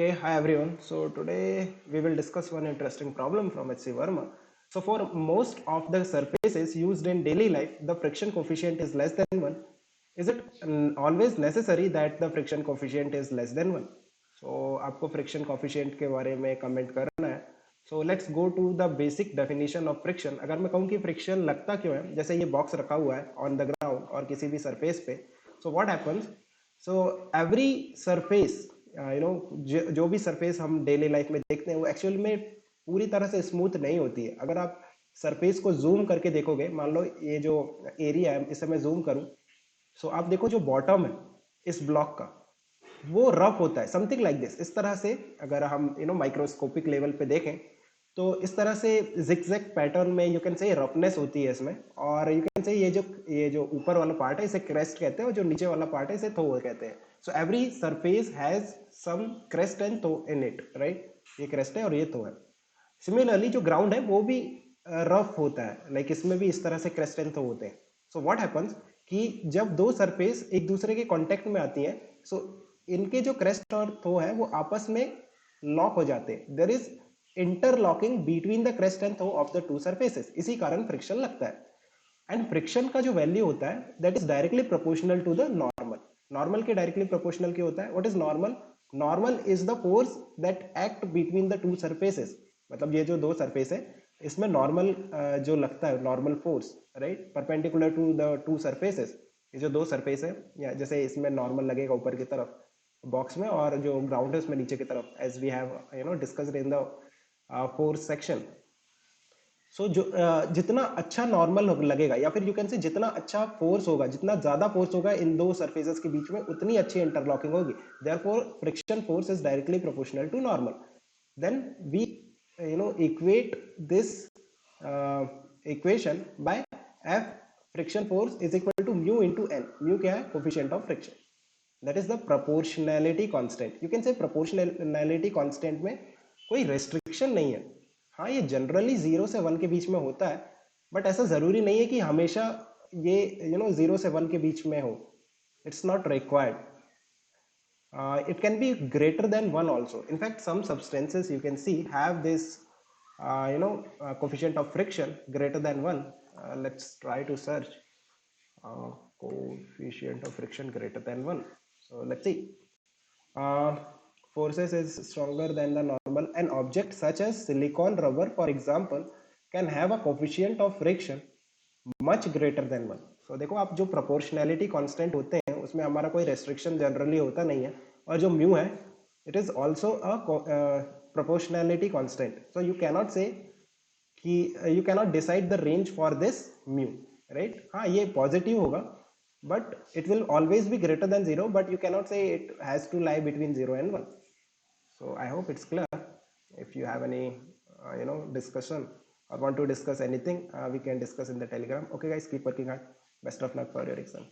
Okay, hi everyone. So today we will discuss one interesting problem from H.C. Verma. So for most of the surfaces used in daily life, the friction coefficient is less than 1. Is it always necessary that the friction coefficient is less than 1? So आपको friction coefficient के बारे में comment करना है. So let's go to the basic definition of friction. अगर मैं कहूँ कि friction लगता क्यों है, जैसे ये box रखा हुआ है on the ground और किसी भी surface पे, so what happens? So every surface जो भी सरफेस हम डेली लाइफ में देखते हैं वो एक्चुअल में पूरी तरह से स्मूथ नहीं होती है. अगर आप सरफेस को जूम करके देखोगे, मान लो ये जो एरिया है इसे मैं जूम करूं, सो आप देखो जो बॉटम है इस ब्लॉक का वो रफ होता है, समथिंग लाइक दिस. इस तरह से अगर हम माइक्रोस्कोपिक लेवल पे देखें तो इस तरह से जिगजैग पैटर्न में यू कैन से रफनेस होती है इसमें. और यू कैन से ये जो ऊपर वाला पार्ट है इसे क्रेस्ट कहते हैं और जो नीचे वाला पार्ट है इसे थो कहते हैं. So every surface has some crest and trough in it, right. ये क्रेस्ट है और ये थो है. सिमिलरली जो ग्राउंड है वो भी रफ होता है, लाइक इसमें भी इस तरह से क्रेस्ट एंड थो होते हैं. सो व्हाट हैपन्स कि जब दो सरफेस एक दूसरे के कांटेक्ट में आती हैं, सो इनके जो क्रेस्ट और थो है वो आपस में लॉक हो जाते हैं. There is interlocking between the crest and trough of the two surfaces. इसी कारण फ्रिक्शन लगता है. एंड फ्रिक्शन का जो वैल्यू होता है that is directly proportional to the normal. Normal के डायरेक्टली प्रोपोर्शनल क्या होता है? What is normal? Normal is the force that act between the two surfaces. मतलब ये जो दो सरफेस है इसमें नॉर्मल जो लगता है, normal force, right, perpendicular to the two surfaces. ये जो दो सरफेस है, या जैसे इसमें नॉर्मल लगेगा ऊपर की तरफ बॉक्स में और जो ग्राउंड है उसमें नीचे की तरफ, as we have discussed in the fourth section. So जो जितना अच्छा नॉर्मल लगेगा, या फिर यू कैन से जितना अच्छा फोर्स होगा, जितना ज्यादा फोर्स होगा इन दो सरफेसेस के बीच में, उतनी अच्छी इंटरलॉकिंग होगी. Therefore friction force is directly proportional to normal. Then we equate this equation by F friction force is equal to mu into N. Mu क्या है? Coefficient of friction. That is the proportionality constant. You can say proportionality constant में कोई restriction नहीं है. हाँ, ये generally 0 से 1 के बीच में होता है, बट ऐसा जरूरी नहीं है कि हमेशा ये 0 से 1 के बीच में हो. It's not required. It can be greater than 1 also. In fact, some substances you can see have this coefficient of friction greater than 1. Let's try to search coefficient of friction greater than 1. So let's see. uh, Forces is stronger than the normal. An object such as silicon rubber, for example, can have a coefficient of friction much greater than 1. So देखो, आप जो proportionality constant होते हैं उसमें हमारा कोई restriction generally होता नहीं है. और जो mu है it is also a proportionality constant. So you cannot say कि you cannot decide the range for this mu, right. हाँ, ये positive होगा, but it will always be greater than 0, but you cannot say it has to lie between 0 and 1. So I hope it's clear. If you have any discussion or want to discuss anything, we can discuss in the Telegram. Okay guys, keep working hard. Best of luck for your exam.